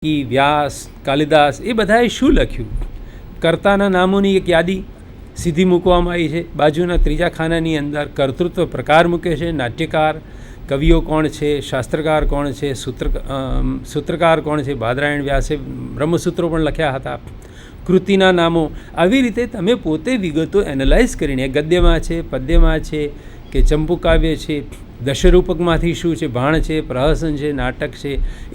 વ્યાસ, કાલિદાસ એ બધાએ શું લખ્યું? કર્તાના નામોની એક યાદી સીધી મૂકવામાં આવી છે. બાજુના ત્રીજા ખાનાની અંદર કર્તૃત્વ પ્રકાર મૂકે છે. નાટ્યકાર, કવિઓ કોણ છે, શાસ્ત્રકાર કોણ છે, સૂત્રકાર કોણ છે. બાદરાયણ વ્યાસે બ્રહ્મસૂત્રો પણ લખ્યા હતા. કૃતિના નામો, આવી રીતે તમે પોતે વિગતો એનાલાઇઝ કરીને ગદ્યમાં છે, પદ્યમાં છે કે ચંપુકાવ્ય છે, દશરૂપકમાંથી શું છે, ભાણ છે, પ્રહસન છે, નાટક છે,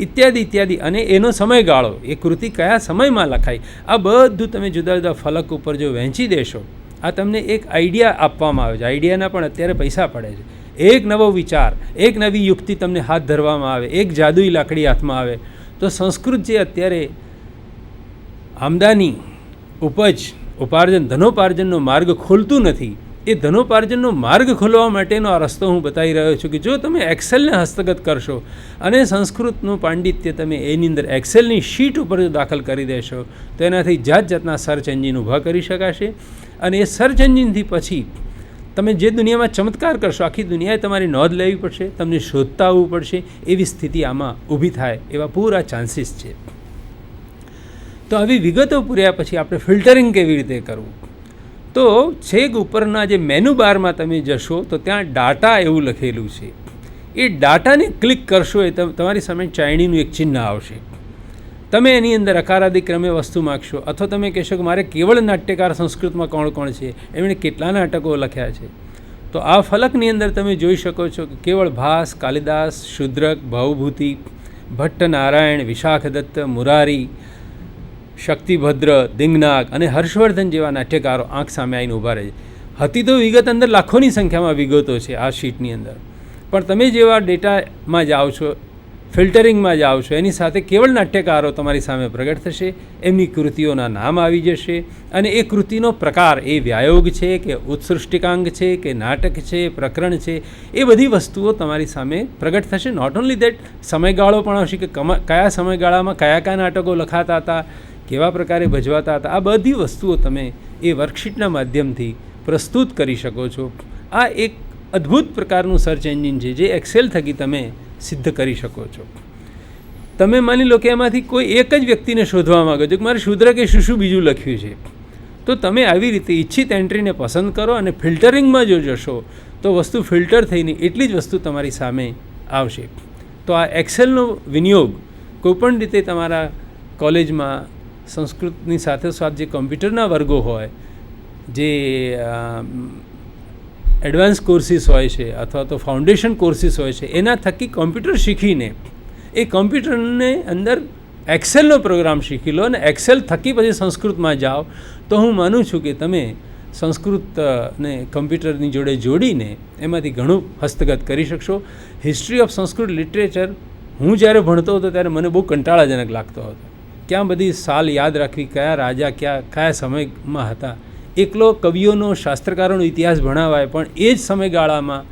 ઇત્યાદિ ઇત્યાદિ, અને એનો સમયગાળો, એ કૃતિ કયા સમયમાં લખાઈ, આ બધું તમે જુદા જુદા ફલક ઉપર જો વહેંચી દેશો, આ તમને એક આઈડિયા આપવામાં આવે છે. આઈડિયાના પણ અત્યારે પૈસા પડે છે. એક નવો વિચાર, એક નવી યુક્તિ તમને હાથ ધરવામાં આવે, એક જાદુઈ લાકડી હાથમાં આવે, તો સંસ્કૃત જે અત્યારે આમદાની, ઉપજ, ઉપાર્જન, ધનોપાર્જનનો માર્ગ ખોલતું નથી, એ ધનોપાર્જનનો માર્ગ ખોલવા માટેનો આ રસ્તો હું બતાવી રહ્યો છું કે જો તમે એક્સેલને હસ્તગત કરશો અને સંસ્કૃતનું પાંડિત્ય તમે એની અંદર એક્સેલની શીટ ઉપર જો દાખલ કરી દેશો તો એનાથી જાત જાતના સર્ચ એન્જિન ઊભા કરી શકાશે. અને એ સર્ચ એન્જિનથી પછી તમે જે દુનિયામાં ચમત્કાર કરશો, આખી દુનિયાએ તમારી નોંધ લેવી પડશે, તમને શોધતા આવવું પડશે, એવી સ્થિતિ આમાં ઊભી થાય એવા પૂરા ચાન્સીસ છે. તો આવી વિગતો પૂર્યા પછી આપણે ફિલ્ટરિંગ કેવી રીતે કરવું? તો છેક ઉપરના જે મેનુ બારમાં તમે જશો તો ત્યાં ડાટા એવું લખેલું છે. એ ડાટાને ક્લિક કરશો એ તમારી સામે ચાયણીનું એક ચિહ્ન આવશે. તમે એની અંદર અકારાદી ક્રમે વસ્તુ માગશો, અથવા તમે કહેશો કે મારે કેવળ નાટ્યકાર સંસ્કૃતમાં કોણ કોણ છે, એમણે કેટલા નાટકો લખ્યા છે. તો આ ફલકની અંદર તમે જોઈ શકો છો કે કેવળ ભાસ, કાલિદાસ, શુદ્રક, ભાવભૂતિ, ભટ્ટ નારાયણ, વિશાખદત્ત, મુરારી, શક્તિભદ્ર, દિંગનાગ અને હર્ષવર્ધન જેવા નાટ્યકારો આંખ સામે આવીને ઊભા રહે છે. હતી તો વિગત અંદર લાખોની સંખ્યામાં વિગતો છે આ શીટની અંદર, પણ તમે જેવા ડેટામાં જાઓ છો, ફિલ્ટરિંગમાં જાઓ છો, એની સાથે કેવળ નાટ્યકારો તમારી સામે પ્રગટ થશે, એમની કૃતિઓના નામ આવી જશે, અને એ કૃતિનો પ્રકાર, એ વ્યાયોગ છે કે ઉત્સૃષ્ટિકાંગ છે કે નાટક છે, પ્રકરણ છે, એ બધી વસ્તુઓ તમારી સામે પ્રગટ થશે. નોટ ઓન્લી દેટ, સમયગાળો પણ આવશે કે કયા સમયગાળામાં કયા કયા નાટકો લખાતા હતા, કેવા પ્રકારે ભજવાતા હતા. આ બધી વસ્તુઓ તમે એ વર્કશીટના માધ્યમથી પ્રસ્તુત કરી શકો છો. આ એક અદ્ભુત પ્રકારનું સર્ચ એન્જિન છે જે એક્સેલ થકી તમે સિદ્ધ કરી શકો છો. તમે માની લો કે એમાંથી કોઈ એક જ વ્યક્તિને શોધવા માગો છો કે મારે શુદ્રકે શું શું બીજું લખ્યું છે, તો તમે આવી રીતે ઈચ્છિત એન્ટ્રીને પસંદ કરો અને ફિલ્ટરિંગમાં જો જશો તો વસ્તુ ફિલ્ટર થઈને એટલી જ વસ્તુ તમારી સામે આવશે. તો આ એક્સેલનો વિનિયોગ કોઈપણ રીતે તમારા કોલેજમાં સંસ્કૃતની સાથોસાથ જે કોમ્પ્યુટરના વર્ગો હોય, જે એડવાન્સ કોર્સીસ હોય છે અથવા તો ફાઉન્ડેશન કોર્સીસ હોય છે, એના થકી કોમ્પ્યુટર શીખીને એ કોમ્પ્યુટરને અંદર એક્સેલનો પ્રોગ્રામ શીખી લો અને એક્સેલ થકી પછી સંસ્કૃતમાં જાઓ, તો હું માનું છું કે તમે સંસ્કૃતને કમ્પ્યુટરની જોડે જોડીને એમાંથી ઘણું હસ્તગત કરી શકશો. હિસ્ટ્રી ઓફ સંસ્કૃત લિટરેચર હું જ્યારે ભણતો હતો ત્યારે મને બહુ કંટાળાજનક લાગતો હતો. ક્યાં બધી સાલ યાદ રાખવી, કયા રાજા કયા સમયમાં હતા. એકલો કવિઓનો, શાસ્ત્રકારોનો ઇતિહાસ ભણાવાય, પણ એ જ સમયગાળામાં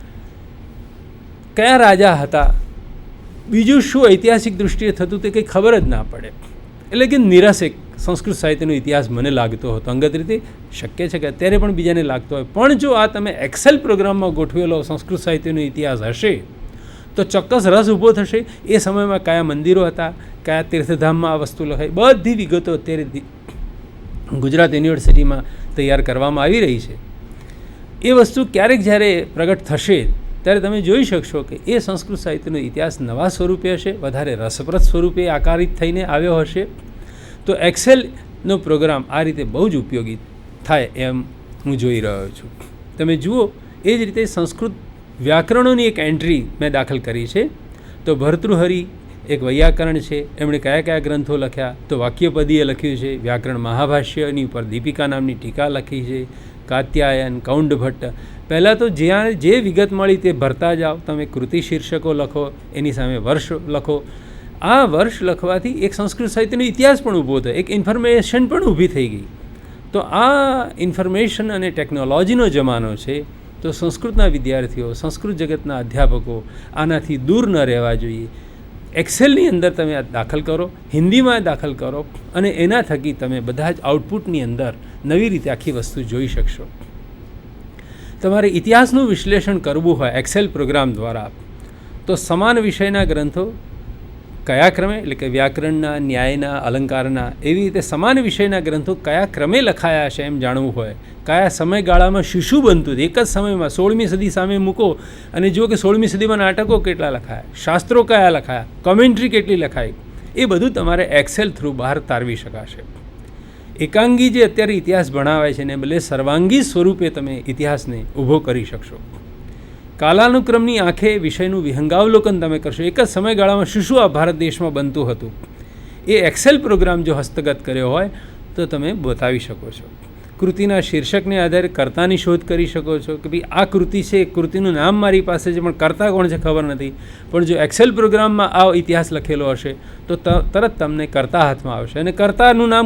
કયા રાજા હતા, બીજું શું ઐતિહાસિક દૃષ્ટિએ થતું તે કંઈ ખબર જ ના પડે. એટલે કે નિરસક સંસ્કૃત સાહિત્યનો ઇતિહાસ મને લાગતો હતો. અંગત રીતે શક્ય છે કે અત્યારે પણ બીજાને લાગતો હોય, પણ જો આ તમે એક્સેલ પ્રોગ્રામમાં ગોઠવેલો સંસ્કૃત સાહિત્યનો ઇતિહાસ હશે તો ચોક્કસ રસ ઊભો થશે. એ સમયમાં કયા મંદિરો હતા, કયા તીર્થધામમાં આ વસ્તુ લખાઈ, બધી વિગતો અત્યારે ગુજરાત યુનિવર્સિટીમાં તૈયાર કરવામાં આવી રહી છે. એ વસ્તુ ક્યારેક જ્યારે પ્રગટ થશે ત્યારે તમે જોઈ શકશો કે એ સંસ્કૃત સાહિત્યનો ઇતિહાસ નવા સ્વરૂપે હશે, વધારે રસપ્રદ સ્વરૂપે આકારિત થઈને આવ્યો હશે. તો એક્સેલનો પ્રોગ્રામ આ રીતે બહુ જ ઉપયોગી થાય એમ હું જોઈ રહ્યો છું. તમે જુઓ, એ જ રીતે સંસ્કૃત વ્યાકરણોની એક એન્ટ્રી મેં દાખલ કરી છે. તો ભર્તૃહરિ એક વૈયાકરણ છે, એમણે કયા કયા ગ્રંથો લખ્યા, તો વાક્યપદીએ લખ્યું છે, વ્યાકરણ મહાભાષ્યની ઉપર દીપિકા નામની ટીકા લખી છે, કાત્યાયન, કૌંડભટ્ટ. પહેલાં તો જ્યાં જે વિગત મળી તે ભરતા જાઓ, તમે કૃતિ શીર્ષકો લખો, એની સામે વર્ષ લખો. આ વર્ષ લખવાથી એક સંસ્કૃત સાહિત્યનો ઇતિહાસ પણ ઊભો થયો, એક ઇન્ફોર્મેશન પણ ઊભી થઈ ગઈ. તો આ ઇન્ફોર્મેશન અને ટેકનોલોજીનો જમાનો છે. તો સંસ્કૃતના વિદ્યાર્થીઓ, સંસ્કૃત જગતના અધ્યાપકો આનાથી દૂર ન રહેવા જોઈએ. એક્સેલની અંદર તમે આ દાખલ કરો, હિન્દીમાં દાખલ કરો, અને એના થકી તમે બધા જ આઉટપુટની અંદર નવી રીતે આખી વસ્તુ જોઈ શકશો. તમારે ઇતિહાસનું વિશ્લેષણ કરવું હોય એક્સેલ પ્રોગ્રામ દ્વારા, તો સમાન વિષયના ગ્રંથો કયા ક્રમે, એટલે કે વ્યાકરણના, ન્યાયના, અલંકારના, એવી રીતે સમાન વિષયના ગ્રંથો કયા ક્રમે લખાયા છે એમ જાણવું હોય, કયા સમયગાળામાં શું શું બનતું હતું, એક જ સમયમાં 16મી સદી સામે મૂકો અને જુઓ કે 16મી સદીમાં નાટકો કેટલા લખાયા, શાસ્ત્રો કયા લખાયા, કોમેન્ટ્રી કેટલી લખાઈ, એ બધું તમારે એક્સેલ થ્રુ બહાર તારવી શકાશે. એકાંગી જે અત્યારે ઇતિહાસ ભણાવાય છે ને બદલે સર્વાંગી સ્વરૂપે તમે ઇતિહાસને ઊભો કરી શકશો. કાલાનુક્રમની આંખે વિષયનું વિહંગાવલોકન તમે કરશો. એક જ સમયગાળામાં શું શું આ ભારત દેશમાં બનતું હતું એ એક્સેલ પ્રોગ્રામ જો હસ્તગત કર્યો હોય તો તમે બતાવી શકો છો. કૃતિના શીર્ષકને આધારે કર્તાની શોધ કરી શકો છો કે ભાઈ આ કૃતિ છે, કૃતિનું નામ મારી પાસે છે પણ કર્તા કોણ છે ખબર નથી, પણ જો એક્સેલ પ્રોગ્રામમાં આ ઇતિહાસ લખેલો હશે તો તરત તમને કર્તા હાથમાં આવશે અને કર્તાનું નામ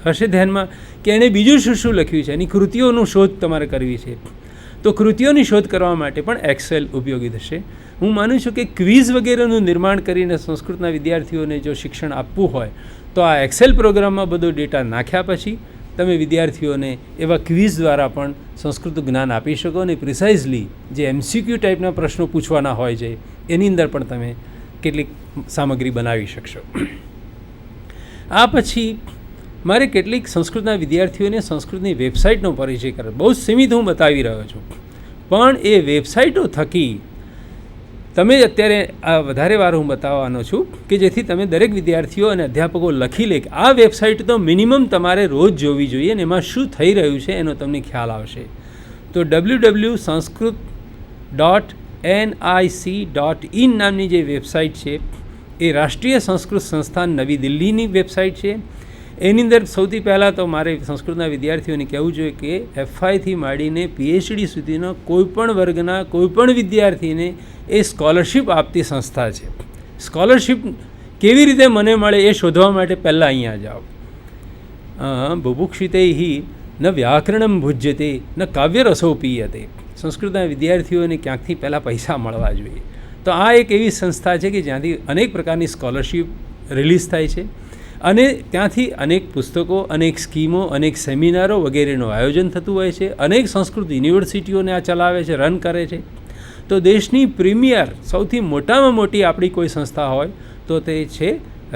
હશે ધ્યાનમાં કે એણે બીજું શું શું લખ્યું છે, એની કૃતિઓનું શોધ તમારે કરવી છે. તો કૃતિઓની શોધ કરવા માટે પણ એક્સેલ ઉપયોગી થશે. હું માનું છું કે ક્વિઝ વગેરેનું નિર્માણ કરીને સંસ્કૃતના વિદ્યાર્થીઓને જો શિક્ષણ આપવું હોય તો આ એક્સેલ પ્રોગ્રામમાં બધો ડેટા નાખ્યા પછી તમે વિદ્યાર્થીઓને એવા ક્વિઝ દ્વારા પણ સંસ્કૃતનું જ્ઞાન આપી શકો અને પ્રિસાઇઝલી જે MCQ ટાઈપના પ્રશ્નો પૂછવાના હોય છે એની અંદર પણ તમે કેટલીક સામગ્રી બનાવી શકશો. આ પછી મારે કેટલીક સંસ્કૃતના વિદ્યાર્થીઓને સંસ્કૃતની વેબસાઇટનો પરિચય કરે. બહુ સીમિત હું બતાવી રહ્યો છું, પણ એ વેબસાઇટો થકી તમે અત્યારે આ વધારે વાર હું બતાવવાનો છું કે જેથી તમે દરેક વિદ્યાર્થીઓ અને અધ્યાપકો લખી લે કે આ વેબસાઇટ તો મિનિમમ તમારે રોજ જોવી જોઈએ અને એમાં શું થઈ રહ્યું છે એનો તમને ખ્યાલ આવશે. તો www.sanskrit.nic.in નામની જે વેબસાઇટ છે એ રાષ્ટ્રીય સંસ્કૃત સંસ્થાન નવી દિલ્હીની વેબસાઇટ છે. એની અંદર સૌથી પહેલાં તો મારે સંસ્કૃતના વિદ્યાર્થીઓને કહેવું જોઈએ કે FIથી માંડીને PhD સુધીનો કોઈપણ વર્ગના કોઈપણ વિદ્યાર્થીને એ સ્કોલરશિપ આપતી સંસ્થા છે. સ્કોલરશિપ કેવી રીતે મને મળે એ શોધવા માટે પહેલાં અહીંયા જાઓ. બુભુક્ષિતે ન વ્યાકરણમ ભુજ્યતે ન કાવ્યરસો પીયતે. સંસ્કૃતના વિદ્યાર્થીઓને ક્યાંકથી પહેલાં પૈસા મળવા જોઈએ. તો આ એક એવી સંસ્થા છે કે જ્યાંથી અનેક પ્રકારની સ્કોલરશિપ રિલીઝ થાય છે અને ત્યાંથી અનેક પુસ્તકો, અનેક સ્કીમો, અનેક સેમિનારો વગેરેનું આયોજન થતું હોય છે. અનેક સંસ્કૃત યુનિવર્સિટીઓને આ ચલાવે છે, રન કરે છે. તો દેશની પ્રીમિયર સૌથી મોટામાં મોટી આપણી કોઈ સંસ્થા હોય તો તે છે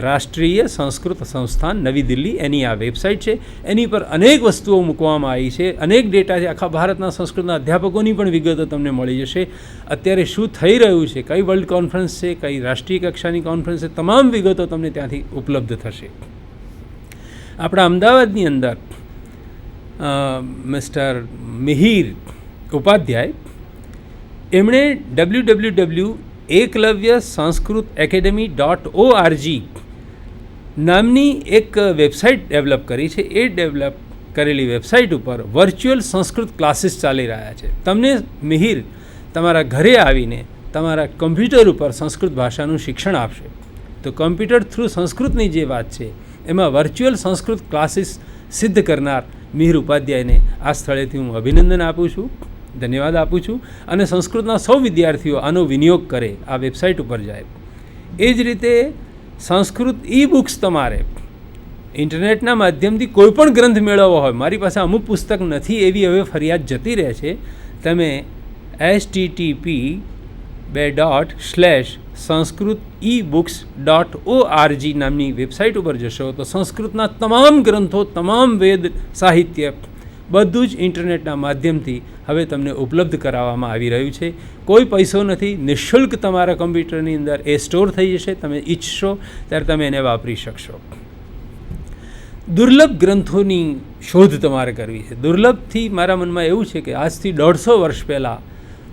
રાષ્ટ્રીય સંસ્કૃત સંસ્થાન નવી દિલ્હી. એની આ વેબસાઇટ છે, એની પર અનેક વસ્તુઓ મૂકવામાં આવી છે, અનેક ડેટા છે. આખા ભારતના સંસ્કૃતના અધ્યાપકોની પણ વિગતો તમને મળી જશે. અત્યારે શું થઈ રહ્યું છે, કઈ વર્લ્ડ કોન્ફરન્સ છે, કઈ રાષ્ટ્રીય કક્ષાની કોન્ફરન્સ છે, તમામ વિગતો તમને ત્યાંથી ઉપલબ્ધ થશે. આપણા અમદાવાદની અંદર મિસ્ટર મિહિર ઉપાધ્યાય એમણે www.eklavyasanskrutakademy.org નામની એક વેબસાઇટ ડેવલપ કરી છે. એ ડેવલપ કરેલી વેબસાઇટ ઉપર વર્ચ્યુઅલ સંસ્કૃત ક્લાસીસ ચાલી રહ્યા છે. તમને મિહિર તમારા ઘરે આવીને તમારા કમ્પ્યુટર ઉપર સંસ્કૃત ભાષાનું શિક્ષણ આપશે. તો કમ્પ્યુટર થ્રુ સંસ્કૃતની જે વાત છે એમાં વર્ચ્યુઅલ સંસ્કૃત ક્લાસીસ સિદ્ધ કરનાર મિહિર ઉપાધ્યાયને આ સ્થળેથી હું અભિનંદન આપું છું, ધન્યવાદ આપું છું. અને સંસ્કૃતના સૌ વિદ્યાર્થીઓ આનો વિનિયોગ કરે, આ વેબસાઇટ ઉપર જાય. એ જ રીતે સંસ્કૃત બુક્સ તમારે ઇન્ટરનેટના માધ્યમથી કોઈ પણ ગ્રંથ મેળવવો હોય, મારી પાસે અમુક પુસ્તક નથી એવી હવે ફરિયાદ જતી રહે છે, તમે http://sanskritebooks.org નામની વેબસાઇટ ઉપર જશો તો સંસ્કૃતના તમામ ગ્રંથો, તમામ વેદ સાહિત્ય બધું જ ઇન્ટરનેટના માધ્યમથી હવે તમને ઉપલબ્ધ કરાવવામાં આવી રહ્યું છે. કોઈ પૈસો નથી, નિઃશુલ્ક તમારા કમ્પ્યુટરની અંદર એ સ્ટોર થઈ જશે. તમે ઈચ્છશો ત્યારે તમે એને વાપરી શકશો. દુર્લભ ગ્રંથોની શોધ તમારે કરવી છે. દુર્લભથી મારા મનમાં એવું છે કે આજથી 150 વર્ષ પહેલાં,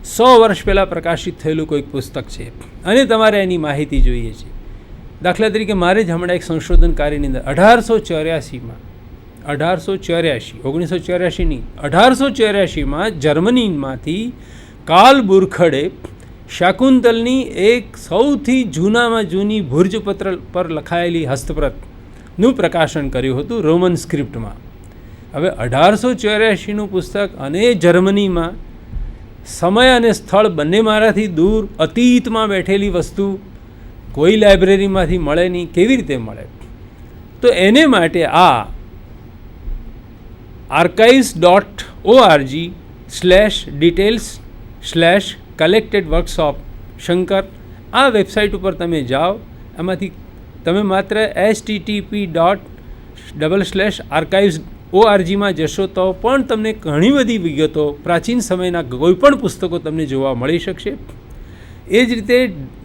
100 વર્ષ પહેલાં પ્રકાશિત થયેલું કોઈક પુસ્તક છે અને તમારે એની માહિતી જોઈએ છે. દાખલા તરીકે મારે જ હમણાં એક સંશોધન કાર્યની અંદર 1884માં જર્મનીમાંથી કાર્લ બુરખડે શાકુંતલની એક સૌથી જૂનામાં જૂની ભુર્જપત્ર પર લખાયેલી હસ્તપ્રતનું પ્રકાશન કર્યું હતું રોમન સ્ક્રિપ્ટમાં. હવે 1884નું પુસ્તક અને જર્મનીમાં સમય અને સ્થળ બંને મારાથી દૂર, અતીતમાં બેઠેલી વસ્તુ કોઈ લાઇબ્રેરીમાંથી મળે નહીં, કેવી રીતે મળે? તો એને માટે આ archives.org/details/collected workshop શંકર આ વેબસાઇટ ઉપર તમે જાઓ. આમાંથી તમે માત્ર http://archives.org જશો તો પણ તમને ઘણી બધી વિગતો પ્રાચીન સમયના કોઈપણ પુસ્તકો તમને જોવા મળી શકશે. એ જ રીતે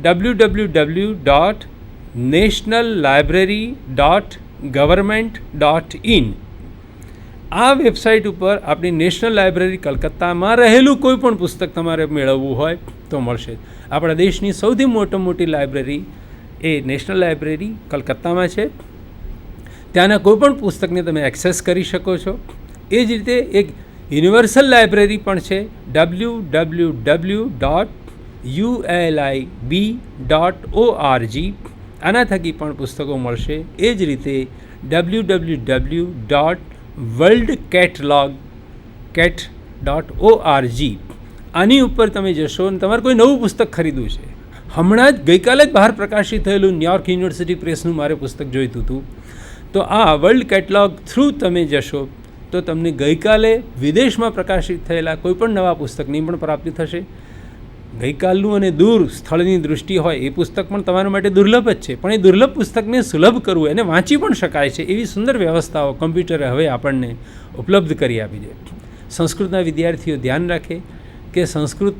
www.nationallibrary.government.in આ વેબસાઇટ ઉપર આપણી નેશનલ લાઇબ્રેરી કલકત્તામાં રહેલું કોઈ પણ પુસ્તક તમારે મેળવવું હોય તો મળશે. આપણા દેશની સૌથી મોટી લાઇબ્રેરી એ નેશનલ લાઇબ્રેરી કલકત્તામાં છે. ત્યાંના કોઈ પણ પુસ્તકને તમે એક્સેસ કરી શકો છો. એ જ રીતે એક યુનિવર્સલ લાઇબ્રેરી પણ છે, www.ulib.org. આના થકી પણ પુસ્તકો મળશે. એ જ રીતે www.worldcatalog.org આની ઉપર તમે જશો અને તમારે કોઈ નવું પુસ્તક ખરીદવું છે. હમણાં જ ગઈકાલે જ બહાર પ્રકાશિત થયેલું ન્યુયોર્ક યુનિવર્સિટી પ્રેસનું મારે પુસ્તક જોઈતું હતું. તો આ વર્લ્ડ કેટલોગ થ્રુ તમે જશો તો તમને ગઈકાલે વિદેશમાં પ્રકાશિત થયેલા કોઈપણ નવા પુસ્તકની પણ પ્રાપ્તિ થશે. ગઈકાલનું અને દૂર સ્થળની દૃષ્ટિ હોય એ પુસ્તક પણ તમારા માટે દુર્લભ જ છે, પણ એ દુર્લભ પુસ્તકને સુલભ કરવું, એને વાંચી પણ શકાય છે એવી સુંદર વ્યવસ્થાઓ કમ્પ્યુટરે હવે આપણને ઉપલબ્ધ કરી આપી છે. સંસ્કૃતના વિદ્યાર્થીઓ ધ્યાન રાખે કે સંસ્કૃત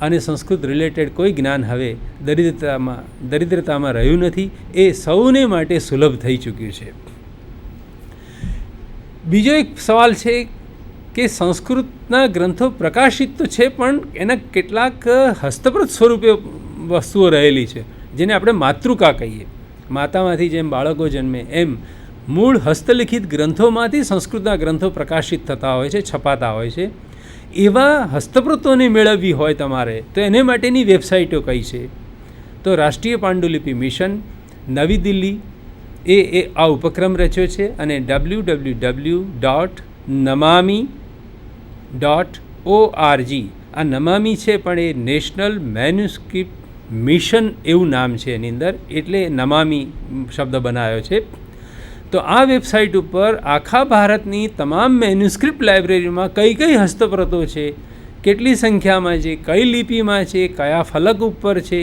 અને સંસ્કૃત રિલેટેડ કોઈ જ્ઞાન હવે દરિદ્રતામાં રહ્યું નથી, એ સૌને માટે સુલભ થઈ ચૂક્યું છે. બીજો એક સવાલ છે કે સંસ્કૃતના ગ્રંથો પ્રકાશિત તો છે પણ એના કેટલાક હસ્તપ્રત સ્વરૂપે વસ્તુઓ રહેલી છે જેને આપણે માતૃકા કહીએ. માતામાંથી જેમ બાળકો જન્મે એમ મૂળ હસ્તલિખિત ગ્રંથોમાંથી સંસ્કૃતના ગ્રંથો પ્રકાશિત થતા હોય છે, છપાતા હોય છે. એવા હસ્તપ્રતોને મેળવવી હોય તમારે તો એને માટેની વેબસાઇટો કઈ છે? તો રાષ્ટ્રીય પાંડુલિપિ મિશન નવી દિલ્હી એ આ ઉપક્રમ રચ્યો છે અને www.namami.org આ નમામી છે પણ એ નેશનલ મેન્યુસ્ક્રિપ્ટ મિશન એવું નામ છે એની અંદર, એટલે નમામી શબ્દ બનાવ્યો છે. તો આ વેબસાઇટ ઉપર આખા ભારતની તમામ મેન્યુસ્ક્રિપ્ટ લાઇબ્રેરીમાં કઈ કઈ હસ્તપ્રતો છે, કેટલી સંખ્યામાં છે, કઈ લિપિમાં છે, કયા ફલક ઉપર છે,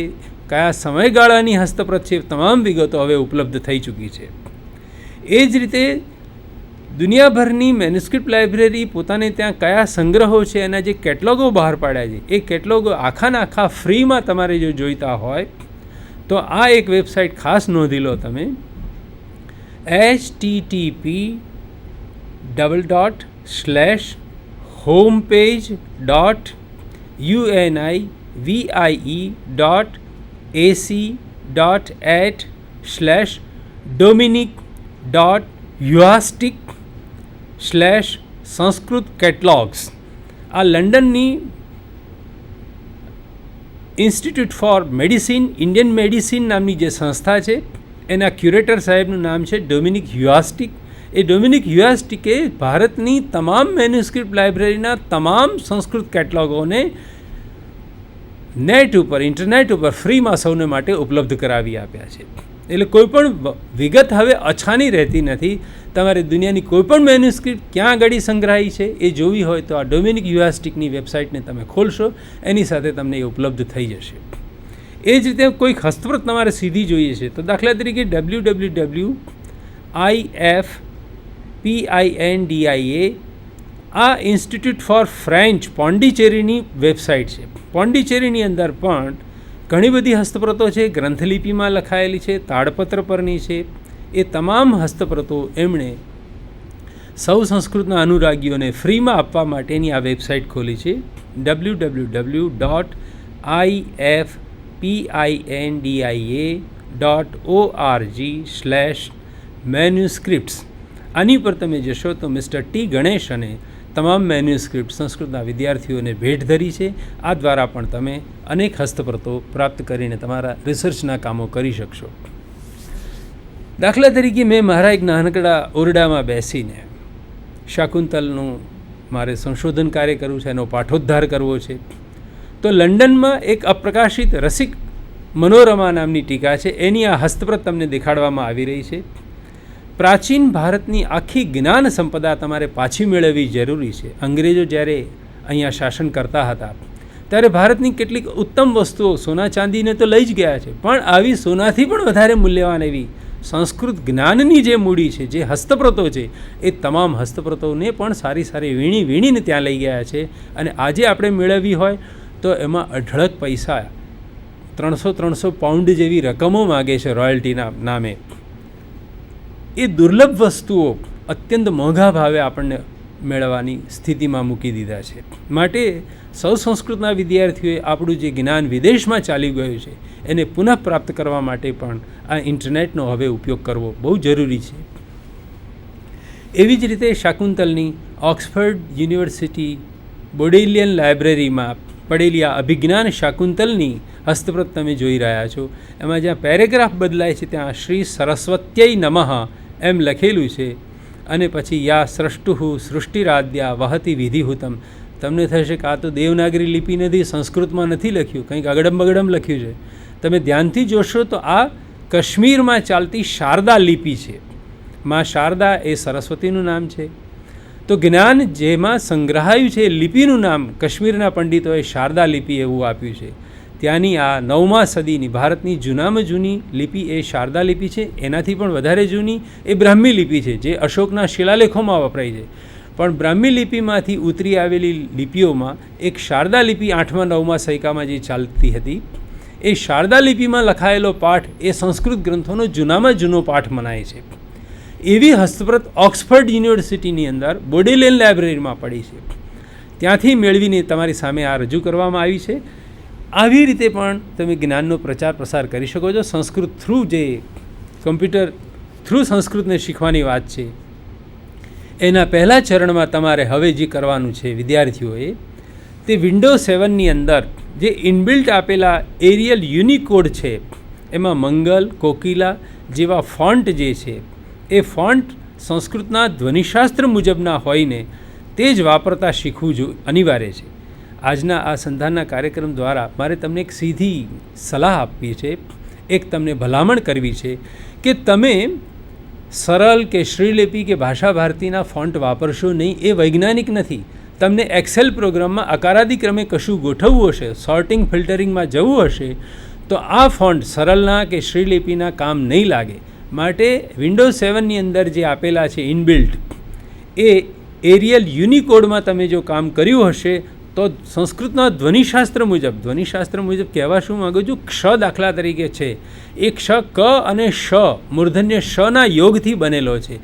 કયા સમયગાળાની હસ્તપ્રત છે, તમામ વિગતો હવે ઉપલબ્ધ થઈ ચૂકી છે. એ જ રીતે દુનિયાભરની મેન્યુસ્ક્રિપ્ટ લાઇબ્રેરી પોતાને ત્યાં કયા સંગ્રહો છે એના જે કેટલોગો બહાર પાડ્યા છે, એ કેટલોગો આખા ફ્રીમાં તમારે જો જોઈતા હોય તો આ એક વેબસાઇટ ખાસ નોંધી લો તમે, http://homepage.unie.ac.at/dominic.uastic/sanskrit catalogs. આ લંડનની institute for medicine, Indian medicine નામની જે સંસ્થા છે એના ક્યુરેટર સાહેબનું નામ છે ડોમિનિક યુઆસ્ટિક. એ ડોમિનિક યુઆસ્ટિકે ભારતની તમામ મેન્યુસ્ક્રિપ્ટ લાઇબ્રેરીના તમામ સંસ્કૃત કેટલોગોને નેટ ઉપર, ઇન્ટરનેટ ઉપર ફ્રીમાં સૌને માટે ઉપલબ્ધ કરાવી આપ્યા છે. એટલે કોઈપણ વિગત હવે અછાની રહેતી નથી. તમારે દુનિયાની કોઈપણ મેન્યુસ્ક્રિપ્ટ ક્યાં આગળ સંગ્રહાઈ છે એ જોવી હોય તો આ ડોમિનિક યુઆસ્ટિકની વેબસાઇટને તમે ખોલશો, એની સાથે તમને એ ઉપલબ્ધ થઈ જશે. એ જ રીતે કોઈક હસ્તપ્રત તમારે સીધી જોઈએ છે તો દાખલા તરીકે www.ifpindia આ ઇન્સ્ટિટ્યૂટ ફોર ફ્રેન્ચ પોંડિચેરીની વેબસાઇટ છે. પોંડિચેરીની અંદર પણ ઘણી બધી હસ્તપ્રતો છે, ગ્રંથલિપિમાં લખાયેલી છે, તાડપત્ર પરની છે. એ તમામ હસ્તપ્રતો એમણે સૌ સંસ્કૃતના અનુરાગીઓને ફ્રીમાં આપવા માટેની આ વેબસાઇટ ખોલી છે, www.ifpindia.org/manuscripts. આની પર તમે જશો તો મિસ્ટર ટી ગણેશ અને તમામ મેન્યુસ્ક્રિપ્ટ સંસ્કૃતના વિદ્યાર્થીઓને ભેટ ધરી છે. આ દ્વારા પણ તમે અનેક હસ્તપ્રતો પ્રાપ્ત કરીને તમારા રિસર્ચના કામો કરી શકશો. દાખલા તરીકે મેં મારા એક નાનકડા ઓરડામાં બેસીને શાકુંતલનું મારે સંશોધન કાર્ય કરવું છે, એનો પાઠોદ્ધાર કરવો છે. તો લંડનમાં એક અપ્રકાશિત રસિક મનોરમા નામની ટીકા છે, એની આ હસ્તપ્રત તમને દેખાડવામાં આવી રહી છે. પ્રાચીન ભારતની આખી જ્ઞાન સંપદા તમારે પાછી મેળવવી જરૂરી છે. અંગ્રેજો જ્યારે અહીંયા શાસન કરતા હતા ત્યારે ભારતની કેટલીક ઉત્તમ વસ્તુઓ સોના ચાંદીને તો લઈ જ ગયા છે, પણ આવી સોનાથી પણ વધારે મૂલ્યવાન એવી સંસ્કૃત જ્ઞાનની જે મૂડી છે, જે હસ્તપ્રતો છે, એ તમામ હસ્તપ્રતોને પણ સારી સારી વીણીને ત્યાં લઈ ગયા છે. અને આજે આપણે મેળવવી હોય તો એમાં અઢળક પૈસા 300 પાઉન્ડ જેવી રકમો માગે છે રોયલ્ટીના નામે. એ દુર્લભ વસ્તુઓ અત્યંત મોંઘા ભાવે આપણને મેળવવાની સ્થિતિમાં મૂકી દીધા છે. માટે સૌ સંસ્કૃતના વિદ્યાર્થીઓએ આપણું જે જ્ઞાન વિદેશમાં ચાલી ગયું છે એને પુનઃ પ્રાપ્ત કરવા માટે પણ આ ઇન્ટરનેટનો હવે ઉપયોગ કરવો બહુ જરૂરી છે. એવી જ રીતે શાકુંતલની ઓક્સફર્ડ યુનિવર્સિટી બોડેલિયન લાઇબ્રેરીમાં પડેલી આ અભિજ્ઞાન શાકુંતલની હસ્તપ્રત તમે જોઈ રહ્યા છો. એમાં જ્યાં પેરેગ્રાફ બદલાય છે ત્યાં શ્રી સરસ્વત્યય નમઃ એમ લખેલું છે અને પછી યા સ્રષ્ટુ સૃષ્ટિરાદ્યા વહતી વિધિહૂતમ. તમને થશે કે આ તો દેવનાગરી લિપિ નથી, સંસ્કૃતમાં નથી લખ્યું, કંઈક અગડમ બગડમ લખ્યું છે. તમે ધ્યાનથી જોશો તો આ કાશ્મીરમાં ચાલતી શારદા લિપિ છે. માં શારદા એ સરસ્વતીનું નામ છે. તો જ્ઞાન જેમાં સંગ્રહાયું છે એ લિપિનું નામ કાશ્મીરના પંડિતોએ શારદા લિપિ એવું આપ્યું છે. ત્યાંની આ 9મા સદીની ભારતની જૂનામાં જૂની લિપિ એ શારદા લિપિ છે. એનાથી પણ વધારે જૂની એ બ્રાહ્મી લિપિ છે, જે અશોકના શિલાલેખોમાં વપરાય છે. પણ બ્રાહ્મી લિપિમાંથી ઉતરી આવેલી લિપિઓમાં એક શારદા લિપિ 8મા 9મા સૈકામાં જે ચાલતી હતી, એ શારદા લિપિમાં લખાયેલો પાઠ એ સંસ્કૃત ગ્રંથોનો જૂનામાં જૂનો પાઠ મનાય છે. એવી હસ્તપ્રત ઓક્સફર્ડ યુનિવર્સિટીની અંદર બોડેલિયન લાઇબ્રેરીમાં પડી છે. ત્યાંથી મેળવીને તમારી સામે આ રજૂ કરવામાં આવી છે. આવી રીતે પણ તમે જ્ઞાનનો પ્રચાર પ્રસાર કરી શકો છો. સંસ્કૃત થ્રુ જે કમ્પ્યુટર થ્રુ સંસ્કૃતને શીખવાની વાત છે, એના પહેલા ચરણમાં તમારે હવે જે કરવાનું છે વિદ્યાર્થીઓએ, તે વિન્ડોઝ 7ની અંદર જે ઇનબિલ્ટ આપેલા એરિયલ યુનિકોડ છે, એમાં મંગલ, કોકિલા જેવા ફોન્ટ જે છે, એ ફોન્ટ સંસ્કૃતના ધ્વનિશાસ્ત્ર મુજબના હોઈને તે જ વાપરતા શીખવું અનિવાર્ય છે. આજના આ સંધાનના કાર્યક્રમ દ્વારા મારે તમને એક સીધી સલાહ આપવી છે, એક તમને ભલામણ કરવી છે કે તમે સરળ કે શ્રીલિપિ કે ભાષા ભારતીના ફોન્ટ વાપરશો નહીં. એ વૈજ્ઞાનિક નથી. તમને એક્સેલ પ્રોગ્રામમાં અકારાદિક્રમે કશું ગોઠવવું હશે, સોર્ટિંગ ફિલ્ટરિંગમાં જવું હશે, તો આ ફોન્ટ સરળના કે શ્રીલિપિના કામ નહીં લાગે. માટે વિન્ડોઝ 7ની અંદર જે આપેલા છે ઇનબિલ્ટ, એ એરિયલ યુનિકોડમાં તમે જો કામ કર્યું હશે તો સંસ્કૃતના ધ્વનિશાસ્ત્ર મુજબ કહેવા શું માગું છું, ક્ષ દાખલા તરીકે છે, એ ક્ષ ક અને શ મૂર્ધન્ય શના યોગથી બનેલો છે.